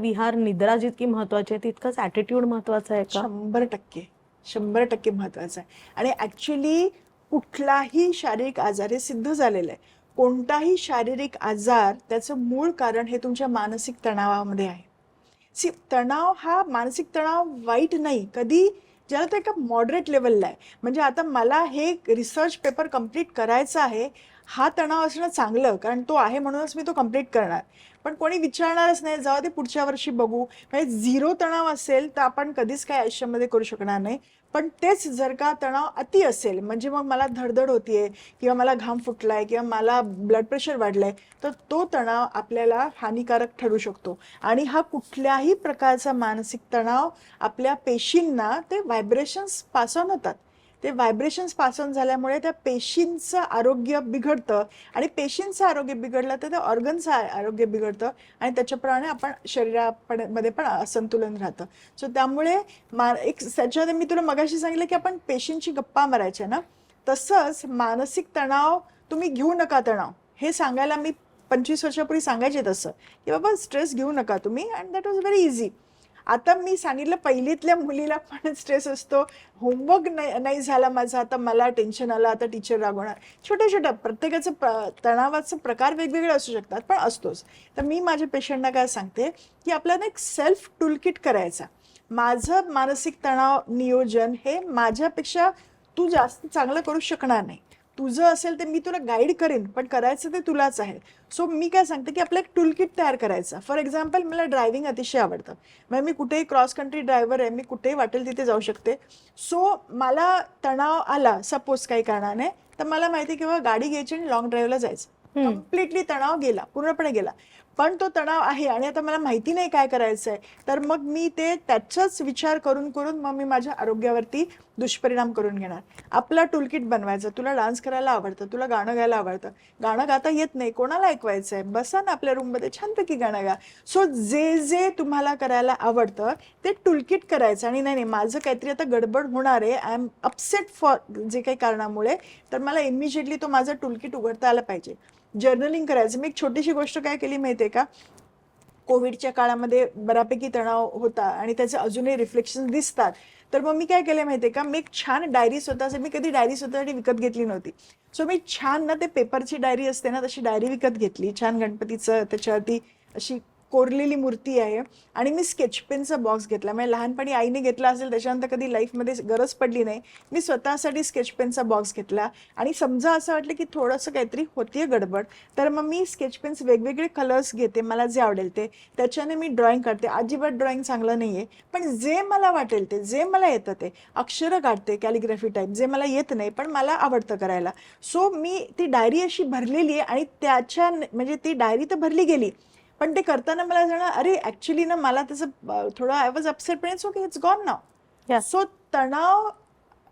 विहार निद्रा जितकी महत्वाची आहे तितकंच ॲटिट्यूड महत्वाचा आहे का? 100% महत्वाचं आहे. आणि ऍक्च्युली कुठलाही शारीरिक आजार हे सिद्ध झालेलं आहे. कोणताही शारीरिक आजार त्याचं मूळ कारण हे तुमच्या मानसिक तणावामध्ये आहे. तणाव हा मानसिक तणाव वाईट नाही, कधी ज्याला तो एका मॉडरेट लेवलला आहे. म्हणजे आता मला हे रिसर्च पेपर कम्प्लीट करायचा आहे, हा तणाव असणं चांगलं, कारण तो आहे म्हणूनच मी तो कम्प्लीट करणार. पण कोणी विचारणारच नाही, जाऊ दे पुढच्या वर्षी बघू. म्हणजे झिरो तणाव असेल तर आपण कधीच काय आयुष्यामध्ये करू शकणार नाही. पण तेच जर का तणाव अति असेल, म्हणजे मग मला धडधड होतीये किंवा मला घाम फुटलाय किंवा मला ब्लड प्रेशर वाढलंय, तर तो तणाव आपल्याला हानिकारक ठरू शकतो. आणि हा कुठल्याही प्रकारचा मानसिक तणाव आपल्या पेशींना ते व्हायब्रेशन्स पास ऑन होतात. ते व्हायब्रेशन्स पास ऑन झाल्यामुळे त्या पेशींचं आरोग्य बिघडतं, आणि पेशींचं आरोग्य बिघडलं तर त्या ऑर्गनचं आरोग्य बिघडतं, आणि त्याच्याप्रमाणे आपण शरीरामध्ये पण असंतुलन राहतं. सो त्यामुळे एक त्याच्यामध्ये मी तुला मगाशी सांगितलं की आपण पेशींची गप्पा मारायच्या ना, तसंच मानसिक तणाव तुम्ही घेऊ नका. तणाव हे सांगायला मी 25 वर्षापूर्वी सांगायचे तसं, की बाबा स्ट्रेस घेऊ नका तुम्ही, and that was very easy. आता मी सांगितलं पहिलीतल्या मुलीला पण स्ट्रेस असतो, होमवर्क नाही झाला माझा, आता मला टेन्शन आलं, आता टीचर रागवणार. छोट्या छोट्या प्रत्येकाचं तणावाचं प्रकार वेगवेगळे असू शकतात, पण असतोच. तर मी माझ्या पेशंटना काय सांगते की आपल्याला एक सेल्फ टूलकिट करायचा. माझं मानसिक तणाव नियोजन हे माझ्यापेक्षा तू जास्त चांगलं करू शकणार नाही. तुझं असेल तर मी तुला गाईड करेन, पण करायचं ते तुलाच आहे. सो मी काय सांगते की आपलं एक टूलकिट तयार करायचं. फॉर एक्झाम्पल, मला ड्रायव्हिंग अतिशय आवडतं. म्हणजे मी कुठेही क्रॉस कंट्री ड्रायव्हर आहे, मी कुठेही वाटेल तिथे जाऊ शकते. सो मला तणाव आला सपोज काही कारणाने, तर मला माहिती की बाबा गाडी घ्यायची आणि लॉंग ड्राईव्हला जायचं. कम्प्लिटली तणाव गेला, पूर्णपणे गेला. पण तो तणाव आहे आणि आता मला माहिती नाही काय करायचंय, तर मग मी ते त्याचाच विचार करून करून मग मी माझ्या आरोग्यावरती दुष्परिणाम करून घेणार. आपला टूलकिट बनवायचं. तुला डान्स करायला आवडतं, तुला गाणं गायला आवडतं, गाणं गाता येत नाही, कोणाला ऐकवायचंय, बसा ना आपल्या रूममध्ये छानपैकी गाणं गा. सो जे जे तुम्हाला करायला आवडतं ते टूलकिट करायचं. आणि नाही माझं काहीतरी आता गडबड होणार आहे, आय एम अपसेट फॉर जे काही कारणामुळे, तर मला इमिजिएटली तो माझा टूलकिट उघडता आला पाहिजे. जर्नलिंग करायचं. मी एक छोटीशी गोष्ट काय केली माहितीये का, कोविडच्या काळामध्ये बऱ्यापैकी तणाव होता आणि त्याचे अजूनही रिफ्लेक्शन दिसतात. तर मग मी काय केलं माहितीये का, मी एक छान डायरी स्वतःसाठी, मी कधी डायरी स्वतःसाठी विकत घेतली नव्हती. सो मी छान ना, ते पेपरची डायरी असते ना, तशी डायरी विकत घेतली. छान गणपतीचं त्याच्यावरती अशी कोरलेली मूर्ती आहे, आणि मी स्केच पेनचा बॉक्स घेतला. म्हणजे लहानपणी आईने घेतला असेल, त्याच्यानंतर कधी लाईफमध्ये गरज पडली नाही. मी स्वतःसाठी स्केच पेनचा बॉक्स घेतला, आणि समजा असं वाटलं की थोडंसं काहीतरी होतीये गडबड, तर मग मी स्केच पेन्स वेगवेगळे कलर्स घेते, मला जे आवडेल ते, त्याच्याने मी ड्रॉइंग काढते. अजिबात ड्रॉइंग चांगलं नाहीये, पण जे मला वाटेल ते, जे मला येतं ते, अक्षरं काढते कॅलिग्राफी टाईप, जे मला येत नाही पण मला आवडतं करायला. सो मी ती डायरी अशी भरलेली आहे, आणि त्याच्या म्हणजे ती डायरी तर भरली गेली, पण ते करताना मला जाणार, अरे ऍक्च्युली ना मला त्याचं थोडं आय वॉज अपसेट, पण it's okay, it's gone now. So तणाव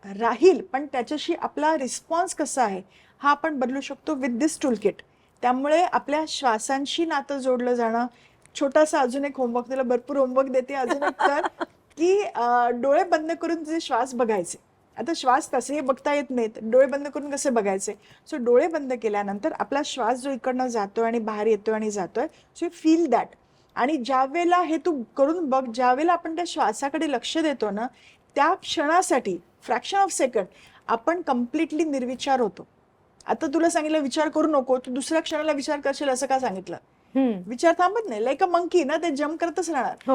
राहील, पण त्याच्याशी आपला रिस्पॉन्स कसा आहे हा आपण बदलू शकतो विथ दिस टूलकिट. त्यामुळे आपल्या श्वासांशी नातं जोडलं जाणं. छोटासा अजून एक होमवर्क, तुला भरपूर होमवर्क देते, अजून एक कर की डोळे बंद करून तुझे श्वास बघायचे. आता श्वास कसेही बघता येत नाहीत, डोळे बंद करून कसे बघायचे. सो डोळे बंद केल्यानंतर आपला श्वास जो इकडनं जातोय आणि बाहेर येतोय आणि जातोय, सो यू फील दॅट. आणि ज्या वेळेला हे तू करून बघ, ज्या वेळेला आपण त्या श्वासाकडे लक्ष देतो ना, त्या क्षणासाठी फ्रॅक्शन ऑफ सेकंड आपण कम्प्लिटली निर्विचार होतो. आता तुला सांगितलं विचार करू नको, तू दुसऱ्या क्षणाला विचार करशील, असं का सांगितलं? विचार थांबत नाही. लाईक अ मंकी ना, ते जम्प करतच राहणार.